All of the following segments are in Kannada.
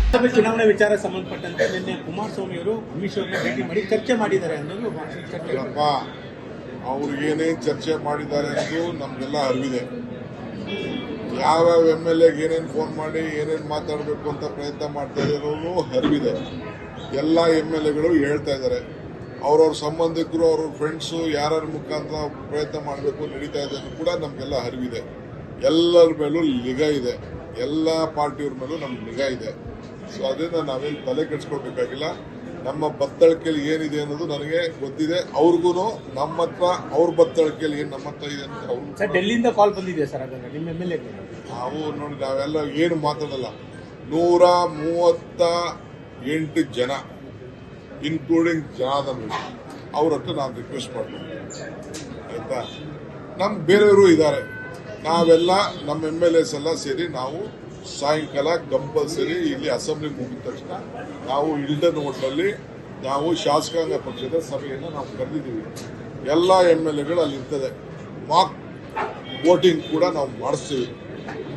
ಲೋಕಸಭೆ ಚುನಾವಣೆ ವಿಚಾರ ಸಂಬಂಧಪಟ್ಟಂತೆ ನಿನ್ನೆ ಕುಮಾರಸ್ವಾಮಿ ಅವರು ಅಮಿತ್ ಶಾ ಅವರನ್ನ ಭೇಟಿ ಮಾಡಿ ಚರ್ಚೆ ಮಾಡಿದ್ದಾರೆ ಅನ್ನೋದು ಚರ್ಚೆ. ಅವ್ರು ಏನೇನು ಚರ್ಚೆ ಮಾಡಿದ್ದಾರೆ ಅನ್ನೋದು ನಮಗೆಲ್ಲ ಅರಿವಿದೆ. ಯಾವ್ಯಾವ MLA ಏನೇನು ಫೋನ್ ಮಾಡಿ ಏನೇನು ಮಾತಾಡಬೇಕು ಅಂತ ಪ್ರಯತ್ನ ಮಾಡ್ತಾ ಇರೋದು ಅರಿವಿದೆ. ಎಲ್ಲ MLAಗಳು ಹೇಳ್ತಾ ಇದ್ದಾರೆ ಅವ್ರವ್ರ ಸಂಬಂಧಿಕರು ಅವ್ರವ್ರ ಫ್ರೆಂಡ್ಸು ಯಾರ್ಯಾರ ಮುಖಾಂತರ ಪ್ರಯತ್ನ ಮಾಡಬೇಕು ನಡೀತಾ ಇದೆ ಅನ್ನೋದು ಕೂಡ ನಮಗೆಲ್ಲ ಅರಿವಿದೆ. ಎಲ್ಲರ ಮೇಲೂ ನಿಗಾ ಇದೆ, ಎಲ್ಲ ಪಾರ್ಟಿಯವ್ರ ಮೇಲೂ ನಮ್ಗೆ ನಿಗಾ ಇದೆ. ಸೊ ಅದರಿಂದ ನಾವೇನು ತಲೆ ಕೆಡಿಸ್ಕೊಳ್ಬೇಕಾಗಿಲ್ಲ. ನಮ್ಮ ಬತ್ತಳಿಕೆಯಲ್ಲಿ ಏನಿದೆ ಅನ್ನೋದು ನನಗೆ ಗೊತ್ತಿದೆ. ಅವ್ರಿಗೂ ನಮ್ಮ ಹತ್ರ ಅವ್ರ ಬತ್ತಳಿಕೆಯಲ್ಲಿ ಏನು ನಮ್ಮ ಹತ್ರ ಇದೆ ಅಂತ ಅವ್ರು ಡೆಲ್ಲಿಯಿಂದ ಕಾಲ್ ಬಂದಿದೆ ಸರ್. ಹಾಗಾದ್ರೆ ನಿಮ್ಮ MLA ನಾವು ನೋಡಿ ನಾವೆಲ್ಲ ಏನು ಮಾತಾಡಲ್ಲ. 138 ಜನ ಇನ್ಕ್ಲೂಡಿಂಗ್ ಜನಾರ್ದನ್ ಅವ್ರ ಹತ್ರ ನಾನು ರಿಕ್ವೆಸ್ಟ್ ಮಾಡ್ತೀನಿ, ಆಯ್ತಾ? ನಮ್ಮ ಬೇರೆಯವರು ಇದ್ದಾರೆ. ನಾವೆಲ್ಲ ನಮ್ಮ MLAs ಎಲ್ಲ ಸೇರಿ ನಾವು ಸಾಯಂಕಾಲ ಕಂಪಲ್ಸರಿ ಇಲ್ಲಿ ಅಸೆಂಬ್ಲಿ ಮುಗಿದ ತಕ್ಷಣ ನಾವು ಇಲ್ಡನ್ ಹೋಟ್ಲಲ್ಲಿ ನಾವು ಶಾಸಕಾಂಗ ಪಕ್ಷದ ಸಭೆಯನ್ನು ನಾವು ಕರೆದಿದ್ದೀವಿ. ಎಲ್ಲ MLAಗಳು ಅಲ್ಲಿ ಇರ್ತದೆ. ಮಾಕ್ ವೋಟಿಂಗ್ ಕೂಡ ನಾವು ಮಾಡಿಸ್ತೀವಿ.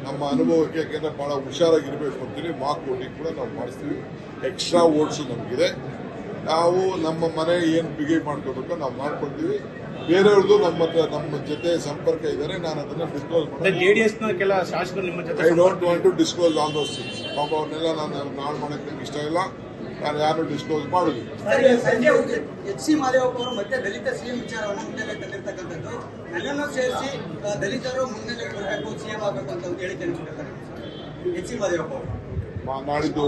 ನಮ್ಮ ಅನುಭವಕ್ಕೆ ಯಾಕೆಂದ್ರೆ ಬಹಳ ಹುಷಾರಾಗಿರ್ಬೇಕು ಅಂತೀವಿ. ಮಾಕ್ ವೋಟಿಂಗ್ ಕೂಡ ನಾವು ಮಾಡಿಸ್ತೀವಿ. ಎಕ್ಸ್ಟ್ರಾ ವೋಟ್ಸು ನಮಗಿದೆ. ನಾವು ನಮ್ಮ ಮನೆ ಏನು ಬಿಗಿ ಮಾಡ್ಕೋಬೇಕು ನಾವು ಮಾಡ್ಕೊಳ್ತೀವಿ. ಬೇರೆಯವ್ರದ್ದು ನಮ್ಮ ಜೊತೆ ಸಂಪರ್ಕ ಇದ್ದಾರೆ. ನಾನು ಅದನ್ನ ಡಿಸ್ಕ್ಲೋಸ್ JDSನ ಕೆಲ ಶಾಸಕರು ನಿಮ್ಮ ಜೊತೆ I don't want to disclose all those things. ಪಾಪ ಅವ್ರನ್ನೆಲ್ಲ ನಾನು ಮಾಡಕ್ಕೆ ನಂಗೆ ಇಷ್ಟ ಇಲ್ಲ. ನಾನು ಯಾರು ಡಿಸ್ಕ್ಲೋಸ್ ಮಾಡುದು. ಸಂಜೆ HC ಮಾದೇವಪ್ಪ ಅವರು ಮತ್ತೆ ದಲಿತ CM ವಿಚಾರವನ್ನು ಮುನ್ನೆಲೆ ತಂದಿರ್ತಕ್ಕಂಥದ್ದು. ನನ್ನನ್ನು ಸೇರಿಸಿ ದಲಿತರು ಮುನ್ನೆಲೆ ಬರಬೇಕು, CM ಆಗಬೇಕು ಅಂತ ಹೇಳಿಕೆ ನೀಡಿದ್ದಾರೆ HC ಮಾದೇವಪ್ಪ ಅವರು. ನಾಡಿದ್ದು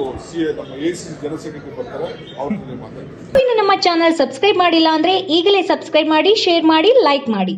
ನಮ್ಮ AC ಜನಸಂಖ್ಯೆ ಬರ್ತಾರೆ, ಅವ್ರ ಜೊತೆ ಮಾತಾಡ್ತಾರೆ. ಇನ್ನು ನಮ್ಮ ಚಾನಲ್ ಸಬ್ಸ್ಕ್ರೈಬ್ ಮಾಡಿಲ್ಲ ಅಂದ್ರೆ ಈಗಲೇ ಸಬ್ಸ್ಕ್ರೈಬ್ ಮಾಡಿ, ಶೇರ್ ಮಾಡಿ, ಲೈಕ್ ಮಾಡಿ.